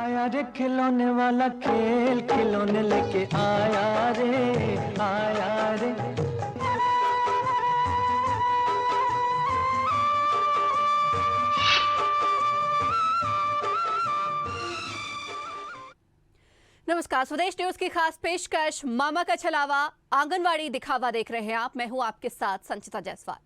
आया रे खिलौने वाला खेल खिलौने लेके आया रे आया रे। नमस्कार, स्वदेश न्यूज की खास पेशकश मामा का छलावा आंगनवाड़ी दिखावा देख रहे हैं आप। मैं हूं आपके साथ संचिता जायसवाल।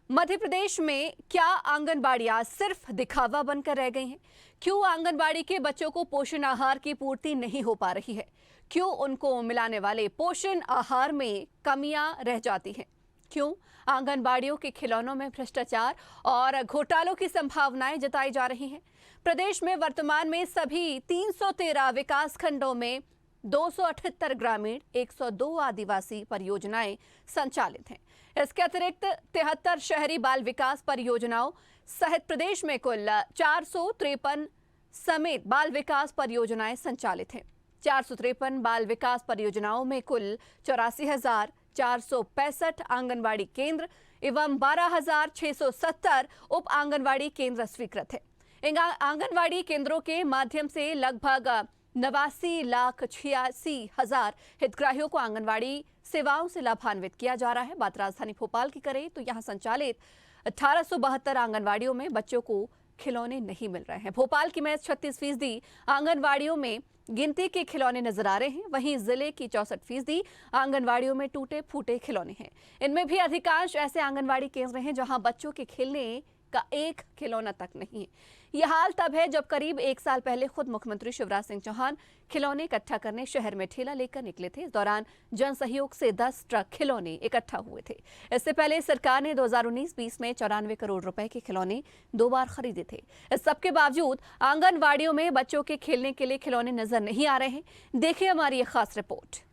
मध्य प्रदेश में क्या आंगनबाड़ियां सिर्फ दिखावा बनकर रह गई हैं? क्यों आंगनबाड़ी के बच्चों को पोषण आहार की पूर्ति नहीं हो पा रही है? क्यों उनको मिलाने वाले पोषण आहार में कमियां रह जाती हैं? क्यों आंगनबाड़ियों के खिलौनों में भ्रष्टाचार और घोटालों की संभावनाएं जताई जा रही हैं? प्रदेश में वर्तमान में सभी 313 विकास खंडों में 278 ग्रामीण 102 आदिवासी परियोजनाएं संचालित हैं। इसके अतिरिक्त 73 शहरी बाल विकास परियोजनाओं सहित प्रदेश में कुल 453 समेत बाल विकास परियोजनाएं संचालित हैं। 453 बाल विकास परियोजनाओं में कुल 84,465 आंगनबाड़ी केंद्र एवं 12,670 उप आंगनबाड़ी केंद्र स्वीकृत है। इन आंगनबाड़ी केंद्रों के माध्यम से लगभग 89,86,000 हितग्राहियों को आंगनबाड़ी सेवाओं से लाभान्वित किया जा रहा है। बात राजधानी भोपाल की करें तो यहां संचालित 1872 आंगनबाड़ियों में बच्चों को खिलौने नहीं मिल रहे हैं। भोपाल की महज 36% आंगनबाड़ियों में गिनती के खिलौने नजर आ रहे हैं। वहीं जिले की 64% आंगनबाड़ियों में टूटे फूटे खिलौने हैं। इनमें भी अधिकांश ऐसे आंगनबाड़ी केंद्र हैं जहां बच्चों के खेलने का एक खिलौना तक नहीं है। यह हाल तब है जब करीब 1 साल पहले खुद मुख्यमंत्री शिवराज सिंह चौहान खिलौने इकट्ठा करने शहर में ठेला लेकर निकले थे। इस दौरान जन सहयोग से 10 ट्रक खिलौने इकट्ठा हुए थे। इससे पहले सरकार ने 2019-20 में 94 करोड़ रुपए के खिलौने 2 बार खरीदे थे। इस सबके बावजूद आंगनबाड़ियों में बच्चों के खेलने के लिए खिलौने नजर नहीं आ रहे हैं। देखिए हमारी ये खास रिपोर्ट।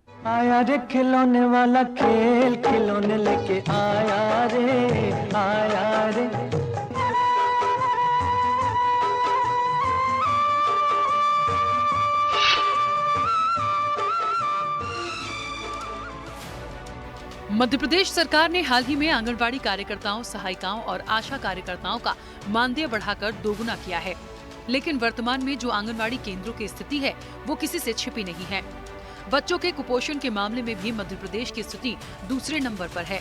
आया रे खिलौने वाला खेल खिलौने लेके आया रे आया रे। मध्य प्रदेश सरकार ने हाल ही में आंगनबाड़ी कार्यकर्ताओं, सहायिकाओं और आशा कार्यकर्ताओं का मानदेय बढ़ाकर दोगुना किया है। लेकिन वर्तमान में जो आंगनबाड़ी केंद्रों की स्थिति है वो किसी से छिपी नहीं है। बच्चों के कुपोषण के मामले में भी मध्य प्रदेश की स्थिति दूसरे नंबर पर है।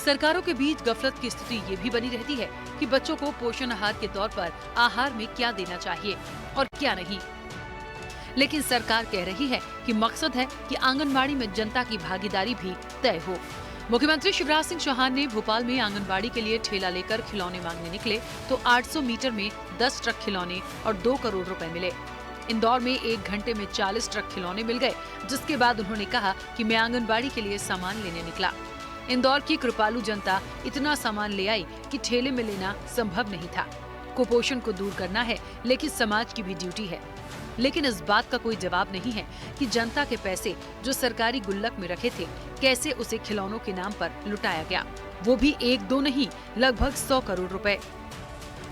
सरकारों के बीच गफलत की स्थिति ये भी बनी रहती है कि बच्चों को पोषण आहार के तौर पर आहार में क्या देना चाहिए और क्या नहीं। लेकिन सरकार कह रही है कि मकसद है कि आंगनबाड़ी में जनता की भागीदारी भी तय हो। मुख्यमंत्री शिवराज सिंह चौहान ने भोपाल में आंगनबाड़ी के लिए ठेला लेकर खिलौने मांगने निकले तो 800 मीटर में 10 ट्रक खिलौने और 2 करोड़ रुपए मिले। इंदौर में 1 घंटे में 40 ट्रक खिलौने मिल गए, जिसके बाद उन्होंने कहा कि मैं आंगनबाड़ी के लिए सामान लेने निकला। इंदौर की कृपालु जनता इतना सामान ले आई कि ठेले में लेना संभव नहीं था। कुपोषण को दूर करना है, लेकिन समाज की भी ड्यूटी है। लेकिन इस बात का कोई जवाब नहीं है कि जनता के पैसे जो सरकारी गुल्लक में रखे थे, कैसे उसे खिलौनों के नाम पर लुटाया गया, वो भी 1-2 नहीं, लगभग 100 करोड़ रुपए।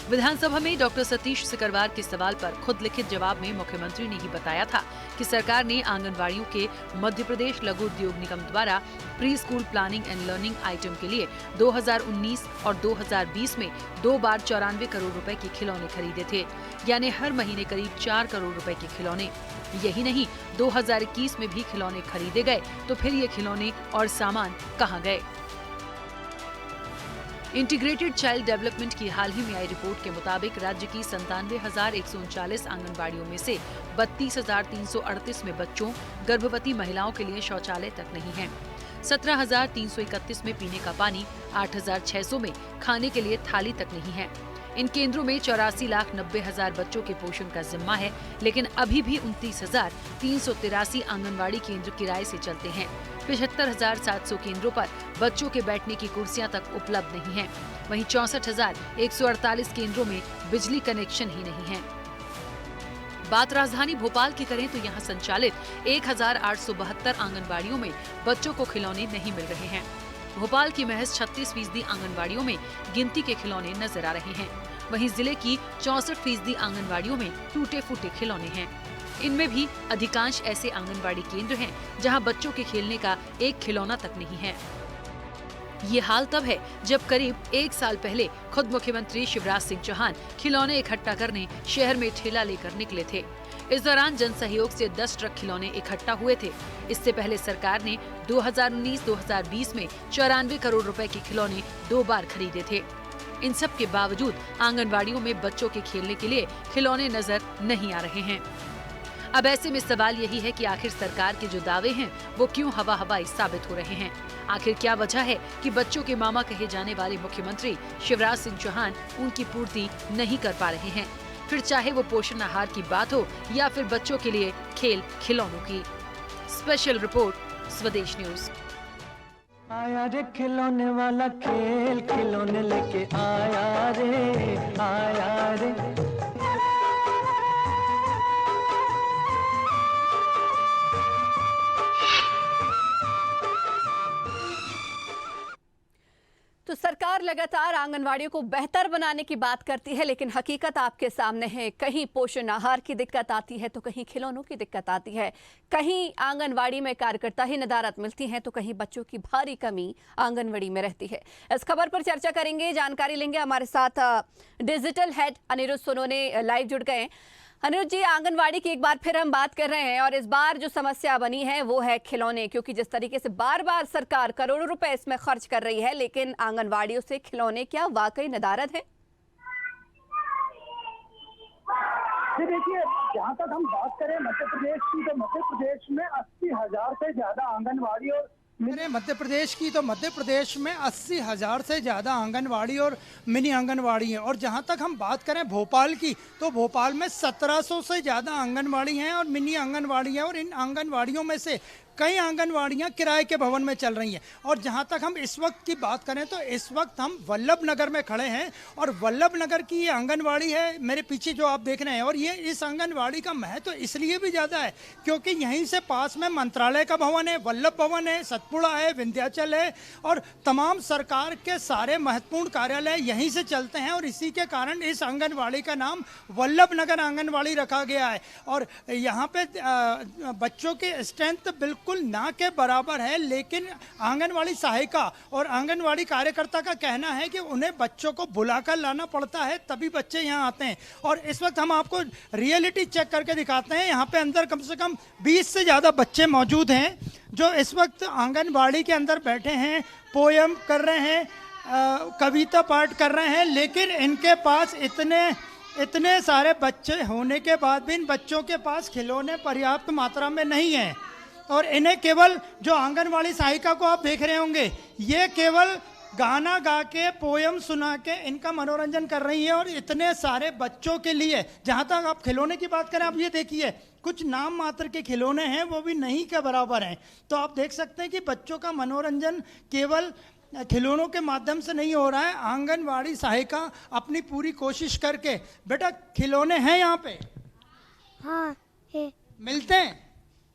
विधानसभा में डॉक्टर सतीश सिकरवार के सवाल पर खुद लिखित जवाब में मुख्यमंत्री ने ही बताया था कि सरकार ने आंगनबाड़ियों के मध्य प्रदेश लघु उद्योग निगम द्वारा pre school planning and learning item के लिए 2019 और 2020 में 2 बार 94 करोड़ रुपए के खिलौने खरीदे थे, यानी हर महीने करीब 4 करोड़ रुपए के खिलौने। यही नहीं, 2021 में भी खिलौने खरीदे गए, तो फिर ये खिलौने और सामान कहाँ गए? इंटीग्रेटेड चाइल्ड डेवलपमेंट की हाल ही में आई रिपोर्ट के मुताबिक राज्य की 97,139 आंगनबाड़ियों में से 32,338 में बच्चों, गर्भवती महिलाओं के लिए शौचालय तक नहीं है। 17,331 में पीने का पानी, 8,600 में खाने के लिए थाली तक नहीं है। इन केंद्रों में 84,90,000 बच्चों के पोषण का जिम्मा है, लेकिन अभी भी 29,383 आंगनबाड़ी केंद्र किराए से चलते हैं। 75,700 केंद्रों पर बच्चों के बैठने की कुर्सियां तक उपलब्ध नहीं हैं। वहीं 64,148 केंद्रों में बिजली कनेक्शन ही नहीं है। बात राजधानी भोपाल की करें तो यहाँ संचालित 1,872 आंगनबाड़ियों में बच्चों को खिलौने नहीं मिल रहे हैं। भोपाल की महज 36% आंगनबाड़ियों में गिनती के खिलौने नजर आ रहे हैं। वहीं जिले की 64% आंगनबाड़ियों में टूटे फूटे खिलौने हैं। इनमें भी अधिकांश ऐसे आंगनबाड़ी केंद्र हैं जहां बच्चों के खेलने का एक खिलौना तक नहीं है। ये हाल तब है जब करीब 1 साल पहले खुद मुख्यमंत्री शिवराज सिंह चौहान खिलौने इकट्ठा करने शहर में ठेला लेकर निकले थे। इस दौरान जन सहयोग से 10 ट्रक खिलौने इकट्ठा हुए थे। इससे पहले सरकार ने 2019-2020 में 94 करोड़ रुपए के खिलौने 2 बार खरीदे थे। इन सब के बावजूद आंगनबाड़ियों में बच्चों के खेलने के लिए खिलौने नजर नहीं आ रहे हैं। अब ऐसे में सवाल यही है कि आखिर सरकार के जो दावे हैं वो क्यों हवा हवाई साबित हो रहे हैं। आखिर क्या वजह है कि बच्चों के मामा कहे जाने वाले मुख्यमंत्री शिवराज सिंह चौहान उनकी पूर्ति नहीं कर पा रहे हैं, फिर चाहे वो पोषण आहार की बात हो या फिर बच्चों के लिए खेल खिलौनों की। स्पेशल रिपोर्ट, स्वदेश न्यूज। आया रे खिलौने वाला खेल खिलौने लेके आया रे, आया रे। तो सरकार लगातार आंगनवाड़ियों को बेहतर बनाने की बात करती है, लेकिन हकीकत आपके सामने है। कहीं पोषण आहार की दिक्कत आती है तो कहीं खिलौनों की दिक्कत आती है, कहीं आंगनवाड़ी में कार्यकर्ता ही नदारत मिलती हैं तो कहीं बच्चों की भारी कमी आंगनवाड़ी में रहती है। इस खबर पर चर्चा करेंगे, जानकारी लेंगे। हमारे साथ digital head Anirudh Sonone live जुड़ गए। अनिरुद्ध जी, आंगनवाड़ी की एक बार फिर हम बात कर रहे हैं और इस बार जो समस्या बनी है वो है खिलौने, क्योंकि जिस तरीके से बार बार सरकार करोड़ों रुपए इसमें खर्च कर रही है, लेकिन आंगनवाड़ियों से खिलौने क्या वाकई नदारद है? देखिए, जहाँ तक हम बात करें मध्य प्रदेश की, तो मध्य प्रदेश में 80,000 से ज्यादा आंगनवाड़ी और मध्य प्रदेश की, तो मध्य प्रदेश में 80,000 से ज़्यादा आंगनवाड़ी और मिनी आंगनवाड़ी हैं। और जहाँ तक हम बात करें भोपाल की, तो भोपाल में 1700 से ज़्यादा आंगनवाड़ी हैं और मिनी आंगनवाड़ी हैं। और इन आंगनवाड़ियों में से कई आंगनवाड़ियाँ किराए के भवन में चल रही हैं। और जहाँ तक हम इस वक्त की बात करें तो इस वक्त हम वल्लभ नगर में खड़े हैं और वल्लभ नगर की ये आंगनवाड़ी है मेरे पीछे जो आप देख रहे हैं। और ये इस आंगनवाड़ी का महत्व तो इसलिए भी ज़्यादा है क्योंकि यहीं से पास में मंत्रालय का भवन है, वल्लभ भवन है, सतपुड़ा है, विंध्याचल है और तमाम सरकार के सारे महत्वपूर्ण कार्यालय यहीं से चलते हैं। और इसी के कारण इस आंगनवाड़ी का नाम वल्लभ नगर आंगनवाड़ी रखा गया है। और यहाँ पे बच्चों की स्ट्रेंथ बिल्कुल ना के बराबर है, लेकिन आंगनवाड़ी सहायिका और आंगनवाड़ी कार्यकर्ता का कहना है कि उन्हें बच्चों को बुलाकर लाना पड़ता है तभी बच्चे यहाँ आते हैं। और इस वक्त हम आपको रियलिटी चेक करके दिखाते हैं। यहाँ पे अंदर कम से कम 20 से ज़्यादा बच्चे मौजूद हैं जो इस वक्त आंगनवाड़ी के अंदर बैठे हैं, पोयम कर रहे हैं, कविता पाठ कर रहे हैं। लेकिन इनके पास इतने सारे बच्चे होने के बाद भी इन बच्चों के पास खिलौने पर्याप्त मात्रा में नहीं हैं। और इन्हें केवल जो आंगनवाड़ी सहायिका को आप देख रहे होंगे, ये केवल गाना गा के, पोयम सुना के इनका मनोरंजन कर रही है। और इतने सारे बच्चों के लिए, जहाँ तक आप खिलौने की बात करें, आप ये देखिए कुछ नाम मात्र के खिलौने हैं वो भी नहीं के बराबर हैं। तो आप देख सकते हैं कि बच्चों का मनोरंजन केवल खिलौनों के माध्यम से नहीं हो रहा है। आंगनवाड़ी सहायिका अपनी पूरी कोशिश करके, बेटा खिलौने हैं यहाँ पे? हाँ है। मिलते हैं?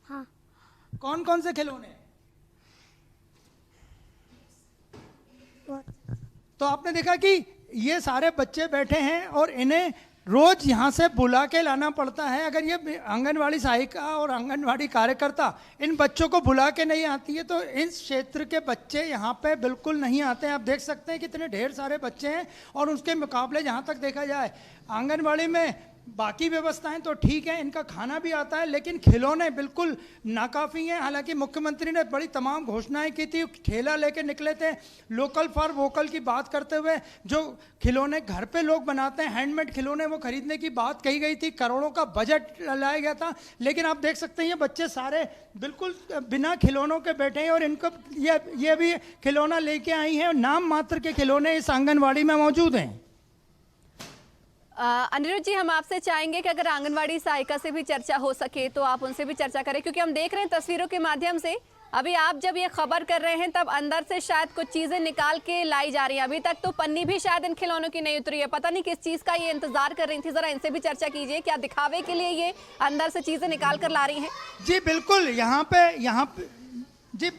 हाँ। कौन कौन से खिलौने? तो आपने देखा कि ये सारे बच्चे बैठे हैं और इन्हें रोज यहाँ से बुला के लाना पड़ता है। अगर ये आंगनवाड़ी सहायिका और आंगनवाड़ी कार्यकर्ता इन बच्चों को बुला के नहीं आती है तो इस क्षेत्र के बच्चे यहाँ पे बिल्कुल नहीं आते हैं। आप देख सकते हैं कितने ढेर सारे बच्चे हैं। और उसके मुकाबले जहाँ तक देखा जाए आंगनवाड़ी में बाकी व्यवस्थाएं तो ठीक है, इनका खाना भी आता है, लेकिन खिलौने बिल्कुल नाकाफ़ी हैं। हालांकि मुख्यमंत्री ने बड़ी तमाम घोषणाएं की थी, ठेला लेके निकले थे लोकल फॉर वोकल की बात करते हुए। जो खिलौने घर पे लोग बनाते हैं, हैंडमेड खिलौने, वो खरीदने की बात कही गई थी, करोड़ों का बजट लाया गया था। लेकिन आप देख सकते हैं ये बच्चे सारे बिल्कुल बिना खिलौनों के बैठे हैं और इनको ये भी खिलौना लेके आई हैं। नाम मात्र के खिलौने इस आंगनवाड़ी में मौजूद हैं। अनिरुद्ध जी, हम आपसे चाहेंगे कि अगर आंगनवाड़ी सहायिका से भी चर्चा हो सके तो आप उनसे भी चर्चा करें, क्योंकि हम देख रहे हैं तस्वीरों के माध्यम से, अभी आप जब ये खबर कर रहे हैं तब अंदर से शायद कुछ चीजें निकाल के लाई जा रही हैं। अभी तक तो पन्नी भी शायद इन खिलौनों की नहीं उतरी है, पता नहीं किस चीज का ये इंतजार कर रही थी। जरा इनसे भी चर्चा कीजिए, क्या दिखावे के लिए ये अंदर से चीजें निकाल कर ला रही हैं? जी बिल्कुल, यहाँ पे जी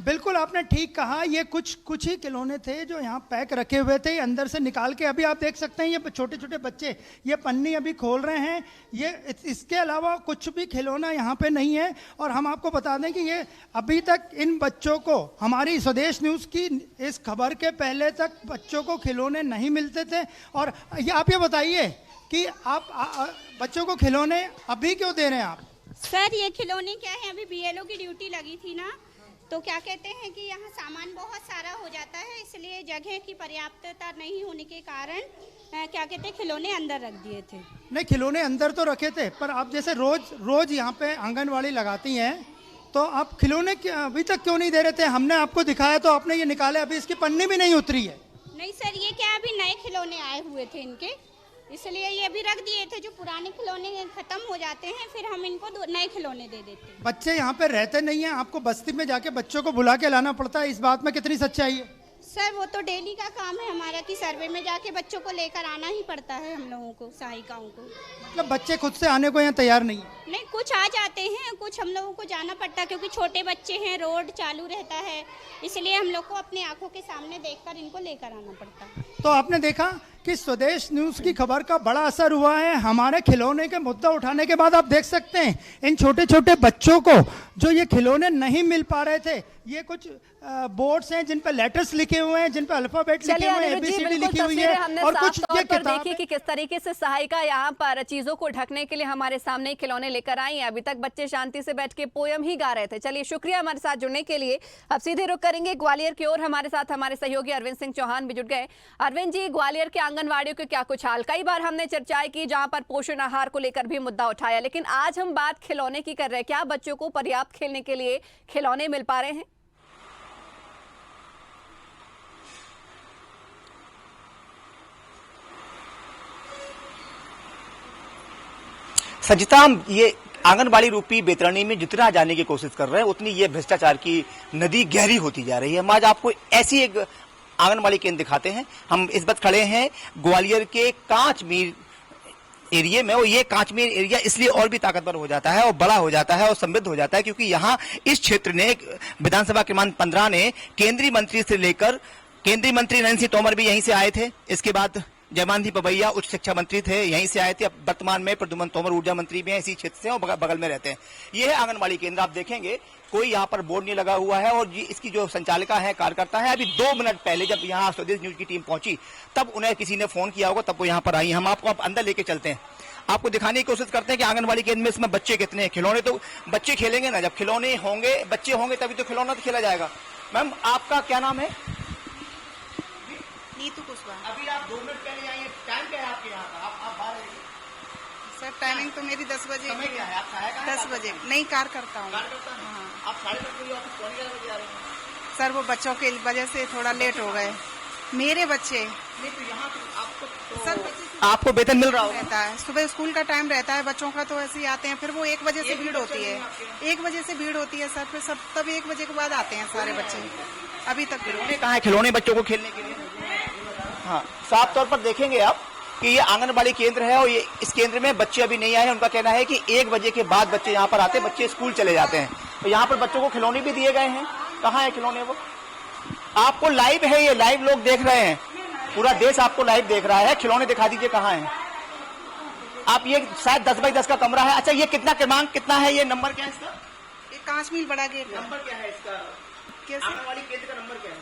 बिल्कुल आपने ठीक कहा। ये कुछ ही खिलौने थे जो यहाँ पैक रखे हुए थे, अंदर से निकाल के अभी आप देख सकते हैं ये छोटे छोटे बच्चे ये पन्नी अभी खोल रहे हैं। ये इसके अलावा कुछ भी खिलौना यहाँ पे नहीं है। और हम आपको बता दें कि ये अभी तक इन बच्चों को, हमारी स्वदेश न्यूज़ की इस खबर के पहले तक बच्चों को खिलौने नहीं मिलते थे। और आप ये बताइए कि आप बच्चों को खिलौने अभी क्यों दे रहे हैं आप? सर ये खिलौने क्या है, अभी बीएलओ की ड्यूटी लगी थी ना, तो क्या कहते हैं कि यहाँ सामान बहुत सारा हो जाता है, इसलिए जगह की पर्याप्तता नहीं होने के कारण क्या कहते हैं खिलौने अंदर रख दिए थे। नहीं, खिलौने अंदर तो रखे थे, पर आप जैसे रोज यहाँ पे आंगनवाड़ी लगाती हैं, तो आप खिलौने अभी तक क्यों नहीं दे रहे थे? हमने आपको दिखाया तो आपने ये निकाले, अभी इसकी पन्नी भी नहीं उतरी है। नहीं सर, ये क्या अभी नए खिलौने आए हुए थे इनके, इसलिए ये अभी रख दिए थे। जो पुराने खिलौने खत्म हो जाते हैं फिर हम इनको नए खिलौने दे देते हैं। बच्चे यहाँ पे रहते नहीं हैं, आपको बस्ती में जाके बच्चों को बुला के लाना पड़ता है, इस बात में कितनी सच्चाई है? सर वो तो डेली का काम है हमारा कि सर्वे में जाके बच्चों को लेकर आना ही पड़ता है हम लोगों को, सहायिकाओं को। मतलब बच्चे खुद से आने को यहाँ तैयार नहीं है? नहीं, कुछ आ जाते हैं, कुछ हम लोगों को जाना पड़ता है क्योंकि छोटे बच्चे हैं, रोड चालू रहता है, इसलिए हम लोग को अपनी आंखों के सामने देखकर इनको लेकर आना पड़ता है। तो आपने देखा कि स्वदेश न्यूज़ की खबर का बड़ा असर हुआ है। हमारे खिलौने के मुद्दा उठाने के बाद आप देख सकते हैं इन छोटे छोटे बच्चों को जो ये खिलौने नहीं मिल पा रहे थे, ये कुछ बोर्ड्स हैं जिन पे लेटर्स लिखे हुए हैं, जिन पे अल्फाबेट लिखे हुए हैं, ABCD लिखी हुई है, और कुछ ये किताब देखिए कि किस तरीके से सहायिका यहाँ पर चीजों को ढकने के लिए हमारे सामने खिलौने लेकर आई हैं। अभी तक बच्चे शांति से बैठ के पोयम ही गा रहे थे। चलिए, शुक्रिया हमारे साथ जुड़ने के लिए। अब सीधे रुक करेंगे ग्वालियर की ओर। हमारे साथ हमारे सहयोगी अरविंद सिंह चौहान भी जुड़ गए। अरविंद जी, ग्वालियर के आंगनवाड़ियों के क्या कुछ हाल? कई बार हमने चर्चाएं की जहां पर पोषण आहार को लेकर भी मुद्दा उठाया, लेकिन आज हम बात खिलौने की कर रहे हैं। क्या बच्चों को पर्याप्त खेलने के लिए खिलौने मिल पा रहे हैं? संजिता, हम ये आंगनबाड़ी रूपी बेतरणी में जितना जाने की कोशिश कर रहे हैं उतनी ये भ्रष्टाचार की नदी गहरी होती जा रही है। हम आज आपको ऐसी एक आंगनबाड़ी केंद्र दिखाते हैं। हम इस वक्त खड़े हैं ग्वालियर के कांचमीर एरिया में, और ये कांचमीर एरिया इसलिए और भी ताकतवर हो जाता है और बड़ा हो जाता है और समृद्ध हो जाता है क्योंकि यहाँ इस क्षेत्र ने विधानसभा क्रमांक 15 ने केंद्रीय मंत्री से लेकर केंद्रीय मंत्री नरेंद्र सिंह तोमर भी यहीं से आए थे। इसके बाद जयमान सिंह पवैया उच्च शिक्षा मंत्री थे, यहीं से आए थे। अब वर्तमान में प्रद्युमन तोमर ऊर्जा मंत्री भी हैं, इसी क्षेत्र से और बगल में रहते हैं। ये है आंगनबाड़ी केंद्र। आप देखेंगे कोई यहाँ पर बोर्ड नहीं लगा हुआ है, और इसकी जो संचालिका है, कार्यकर्ता है, अभी 2 मिनट पहले जब यहाँ स्वदेश न्यूज की टीम पहुंची तब उन्हें किसी ने फोन किया होगा, तब वो यहाँ पर आई। हम आपको अंदर लेके चलते हैं, आपको दिखाने की कोशिश करते हैं कि आंगनबाड़ी केंद्र में इसमें बच्चे कितने हैं। खिलौने तो बच्चे खेलेंगे ना, जब खिलौने होंगे, बच्चे होंगे तभी तो खिलौना तो खेला जाएगा। मैम, आपका क्या नाम है? नीतू कुशवाहा। अभी आप 2 मिनट पहले आई हैं, टाइम क्या है आपके यहाँ का? आप बाहर हैं? सर टाइमिंग तो मेरी 10 बजे। समय क्या है? आप सहायक हैं? 10 बजे नहीं, कार करता हूँ। हाँ। आप 10:30 बजे ऑफिस पहुँच गए, बजे आ रहे हैं? सर वो बच्चों के वजह से थोड़ा लेट हो गए, मेरे बच्चे। नहीं तो यहाँ तो आपको सर आपको वेतन मिल रहा होगा? रहता है, सुबह स्कूल का टाइम रहता है, बच्चों का तो ऐसे ही आते हैं, फिर वो 1 बजे से भीड़ होती है। 1 बजे से भीड़ होती है सर, फिर सब तब 1 बजे के बाद आते हैं सारे बच्चे। अभी तक खिलौने कहाँ है? खिलौने बच्चों को खेलने के लिए? हाँ, साफ तौर पर देखेंगे आप कि ये आंगनबाड़ी केंद्र है और ये इस केंद्र में बच्चे अभी नहीं आए हैं। उनका कहना है कि 1 बजे के बाद बच्चे यहाँ पर आते हैं, बच्चे स्कूल चले जाते हैं। तो यहाँ पर बच्चों को खिलौने भी दिए गए हैं। कहाँ है खिलौने? वो आपको लाइव है, ये लाइव लोग देख रहे हैं, पूरा देश आपको लाइव देख रहा है। खिलौने दिखा दीजिए कहाँ है आप? ये शायद 10 बाई 10 का कमरा है। अच्छा, ये कितना क्रमांक कितना है? ये नंबर क्या है इसका? ये कांचमील बड़ा गेट। नंबर क्या है इसका? कैसे? आंगनबाड़ी केंद्र का नंबर क्या है?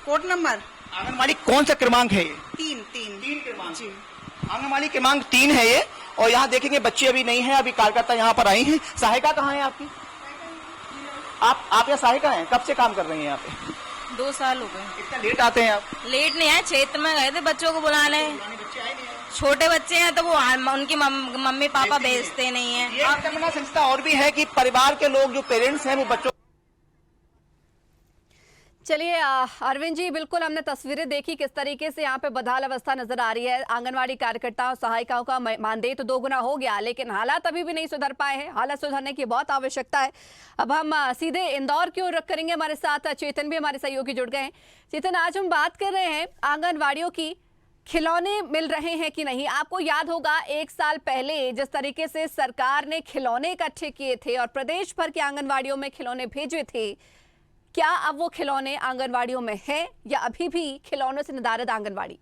कोड नंबर आंगनबाड़ी कौन सा क्रमांक है? ये 3 क्रमांक जी। आंगनबाड़ी क्रमांक 3 है ये। और यहाँ देखेंगे बच्चे अभी नहीं है, अभी कार्यकर्ता यहाँ पर आई हैं। सहायिका कहाँ है आपकी? आप यहाँ सहायिका हैं? कब से काम कर रही हैं यहाँ पे? 2 साल हो गए। इतना लेट आते हैं आप? लेट नहीं आए, क्षेत्र में गए थे बच्चों को बुलाने। छोटे बच्चे हैं तो वो उनकी मम्मी पापा भेजते नहीं है। ये समझना संस्था और भी है कि परिवार के लोग जो पेरेंट्स हैं वो बच्चों। चलिए अरविंद जी, बिल्कुल हमने तस्वीरें देखी किस तरीके से यहाँ पे बदहाल अवस्था नजर आ रही है। आंगनवाड़ी कार्यकर्ताओं सहायिकाओं का मानदेय तो 2 गुना हो गया, लेकिन हालात अभी भी नहीं सुधर पाए हैं। हालात सुधरने की बहुत आवश्यकता है। अब हम सीधे इंदौर की ओर रुख करेंगे। हमारे साथ चेतन भी हमारे सहयोगी जुड़ गए हैं। चेतन, आज हम बात कर रहे हैं आंगनवाड़ियों की, खिलौने मिल रहे हैं कि नहीं। आपको याद होगा 1 साल पहले जिस तरीके से सरकार ने खिलौने इकट्ठे किए थे और प्रदेश भर की आंगनवाड़ियों में खिलौने भेजे थे, क्या अब वो खिलौने आंगनवाड़ियों में है या अभी भी खिलौनों से नदारद आंगनवाड़ी?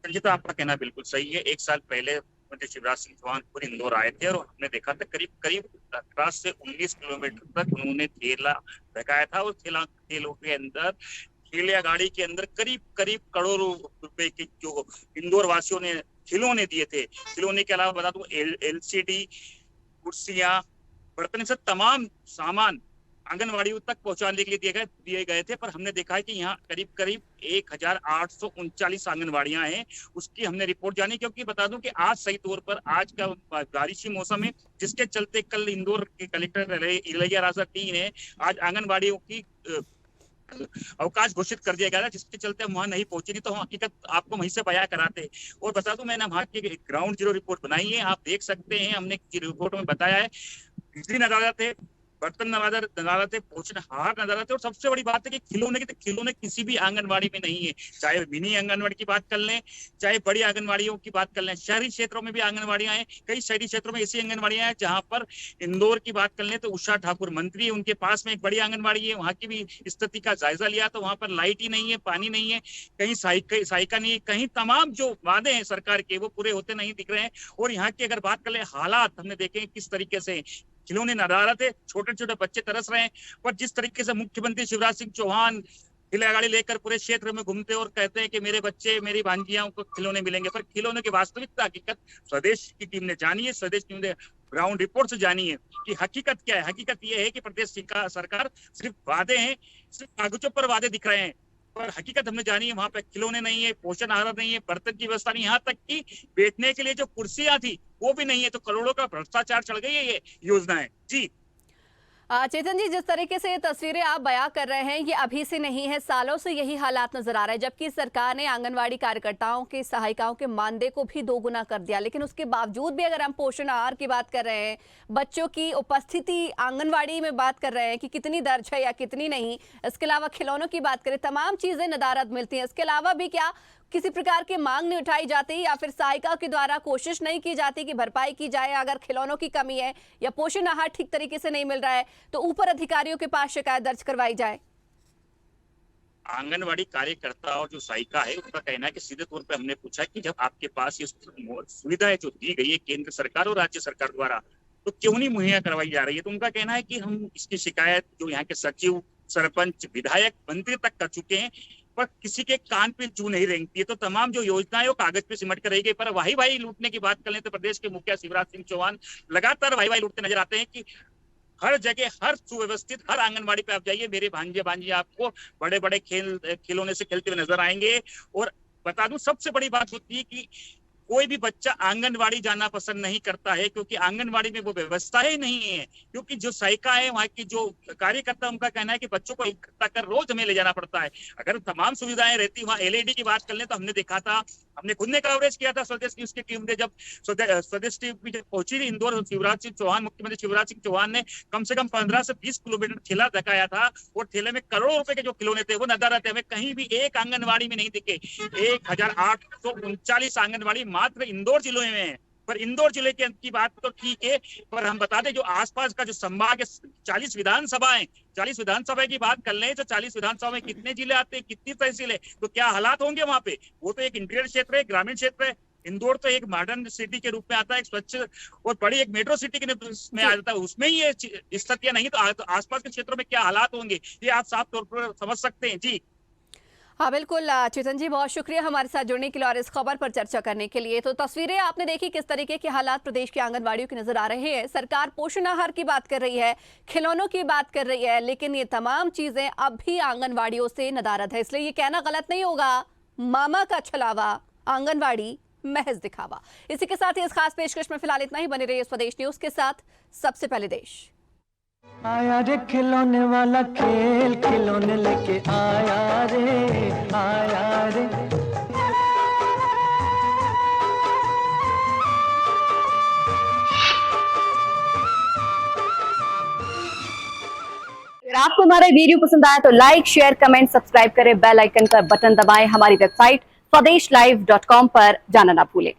तो आपका कहना बिल्कुल सही है। एक साल पहले मुख्यमंत्री शिवराज सिंह चौहान खुद इंदौर आए थे और हमने देखा था करीब करीब 18 से 19 किलोमीटर तक उन्होंने ठेला लगाया था और ठेलों के अंदर ठेले गाड़ी के अंदर करीब करीब करोड़ों रुपए के जो इंदौर वासियों ने खिलौने दिए थे। खिलौने के अलावा बता दूं LCD कुर्सियां, बर्तन से तमाम सामान आंगनवाड़ियों तक पहुंचाने के लिए दिए गए थे। पर हमने देखा है कि यहाँ करीब करीब 1839 आंगनवाड़ियां हैं। उसकी हमने रिपोर्ट जानी, क्योंकि बता दूं कि आज सही तौर पर आज का बारिशी मौसम है, जिसके चलते कल इंदौर के कलेक्टर इलैया राजा टी ने आज आंगनवाड़ियों की अवकाश घोषित कर दिया गया था, जिसके चलते हम वहां नहीं पहुंचे। नहीं तो हम हकीकत आपको वहीं से बयां कराते। और बता दूं मैंने वहां की ग्राउंड जीरो रिपोर्ट बनाई है, आप देख सकते हैं। हमने रिपोर्ट में बताया है बिजली नदारत है, बर्तन नदारत है, पोषणहार नदारत है। और सबसे बड़ी बात है कि खिलौने किसी भी आंगनवाड़ी में नहीं है। चाहे मिनी आंगनवाड़ी की बात कर लें, चाहे बड़ी आंगनवाड़ियों की बात कर लें। शहरी क्षेत्रों में भी आंगनवाड़ियां हैं, कई शहरी क्षेत्रों में ऐसी आंगनवाड़ियां हैं जहां पर इंदौर की बात कर लें तो उषा ठाकुर मंत्री, उनके पास में एक बड़ी आंगनवाड़ी है, वहां की भी स्थिति का जायजा लिया तो वहां पर लाइट ही नहीं है, पानी नहीं है, कहीं सहायिका नहीं है, कहीं तमाम जो वादे हैं सरकार के वो पूरे होते नहीं दिख रहे हैं। और यहाँ की अगर बात कर लें हालात हमने देखे किस तरीके से खिलौने नदारत है, छोटे छोटे बच्चे तरस रहे हैं। पर जिस तरीके से मुख्यमंत्री शिवराज सिंह चौहान खिलौना गाड़ी लेकर पूरे क्षेत्र में घूमते और कहते हैं कि मेरे बच्चे मेरी भांजियां को खिलौने मिलेंगे, पर खिलौने की वास्तविकता हकीकत स्वदेश की टीम ने जानी है, स्वदेश टीम ने ग्राउंड रिपोर्ट से जानी है कि हकीकत क्या है। हकीकत यह है कि प्रदेश सरकार सिर्फ वादे हैं, सिर्फ कागजों पर वादे दिख रहे हैं, पर हकीकत हमने जानी है वहां पे खिलौने नहीं है, पोषण आहार नहीं है, बर्तन की व्यवस्था नहीं, यहाँ तक कि बैठने के लिए जो कुर्सियां थी वो भी नहीं है। तो करोड़ों का भ्रष्टाचार चढ़ गई है ये योजनाएं। जी चेतन जी, जिस तरीके से तस्वीरें आप बयां कर रहे हैं ये अभी से नहीं है, सालों से यही हालात नजर आ रहा है। जबकि सरकार ने आंगनवाड़ी कार्यकर्ताओं के सहायिकाओं के मानदेय को भी दोगुना कर दिया, लेकिन उसके बावजूद भी अगर हम पोषण आहार की बात कर रहे हैं, बच्चों की उपस्थिति आंगनवाड़ी में बात कर रहे हैं कि कितनी दर्ज है या कितनी नहीं, इसके अलावा खिलौनों की बात करें, तमाम चीजें नदारद मिलती हैं। इसके अलावा भी क्या किसी प्रकार की मांग नहीं उठाई जाती या फिर सहायिका के द्वारा कोशिश नहीं की जाती कि भरपाई की जाए अगर खिलौनों की कमी है या पोषण आहार ठीक तरीके से नहीं मिल रहा है तो ऊपर अधिकारियों के पास शिकायत दर्ज करवाई जाए? आंगनवाड़ी कार्यकर्ता और जो सहायिका है उनका कहना है कि सीधे तौर पे हमने पूछा कि जब आपके पास ये सुविधाएं जो दी गई है केंद्र सरकार और राज्य सरकार द्वारा, तो क्यों नहीं मुहैया करवाई जा रही है? तो उनका कहना है कि हम इसकी शिकायत जो यहाँ के सचिव, सरपंच, विधायक, मंत्री तक कर चुके हैं, पर किसी के कान पे जू नहीं रेंगती है। तो तमाम जो योजनाएं वो कागज पे सिमट कर रह गई। पर वाही लूटने की बात कर लें तो प्रदेश के मुखिया शिवराज सिंह चौहान लगातार वाही लूटते नजर आते हैं कि हर जगह, हर सुव्यवस्थित, हर आंगनबाड़ी पे आप जाइए, मेरे भांजे आपको बड़े बड़े खिलौने से खेलते हुए नजर आएंगे। और बता दूं सबसे बड़ी बात होती है कि कोई भी बच्चा आंगनवाड़ी जाना पसंद नहीं करता है, क्योंकि आंगनवाड़ी में वो व्यवस्था ही नहीं है। क्योंकि जो सहायिका है, वहाँ की जो कार्यकर्ता, उनका कहना है कि बच्चों को इकट्ठा कर रोज हमें ले जाना पड़ता है। अगर तमाम सुविधाएं रहती, वहाँ LED की बात कर लें तो हमने देखा था, हमने खुद ने कवरेज किया था स्वदेश न्यूज की टीम ने, जब स्वदेश टीम जब पहुंची थी इंदौर, शिवराज सिंह चौहान, मुख्यमंत्री शिवराज सिंह चौहान ने कम से कम 15 से 20 किलोमीटर ठेला दिखाया था और ठेले में करोड़ों रुपए के जो खिलौने थे वो नदारत है, हमें कहीं भी एक आंगनबाड़ी में नहीं दिखे। 1839 आंगनबाड़ी मात्र इंदौर जिले में है। पर इंदौर जिले की बात तो ठीक है, पर हम बता दें जो आसपास का जो संभाग है, 40 विधानसभाएं, 40 विधानसभा की बात कर लें तो 40 विधानसभा में कितने जिले आते हैं, कितनी तहसील है, तो क्या हालात होंगे वहां पे? वो तो एक इंटीरियर क्षेत्र है, ग्रामीण क्षेत्र है। इंदौर तो एक मॉडर्न सिटी के रूप में आता है, एक स्वच्छ और बड़ी एक मेट्रो सिटी के में आ जाता है, उसमें ही ये स्थितियां नहीं तो आसपास के क्षेत्रों में क्या हालात होंगे ये आप साफ तौर पर समझ सकते हैं। जी हाँ बिल्कुल चेतन जी, बहुत शुक्रिया हमारे साथ जुड़ने के लिए और इस खबर पर चर्चा करने के लिए। तो तस्वीरें आपने देखी किस तरीके के हालात प्रदेश की आंगनबाड़ियों की नजर आ रहे हैं। सरकार पोषण आहार की बात कर रही है, खिलौनों की बात कर रही है, लेकिन ये तमाम चीजें अब भी आंगनबाड़ियों से नदारद है। इसलिए ये कहना गलत नहीं होगा, मामा का छलावा, आंगनबाड़ी महज दिखावा। इसी के साथ ही इस खास पेशकश में फिलहाल इतना ही। बने रहिए स्वदेश न्यूज के साथ। सबसे पहले देश। आया रे खिलौने वाला खेल, खिलौने लेके आया रे, आया रे। अगर आपको हमारा वीडियो पसंद आया तो लाइक, शेयर, कमेंट, सब्सक्राइब करें, बेल आइकन का बटन दबाएं। हमारी वेबसाइट swadesh live.com पर जाना ना भूलें।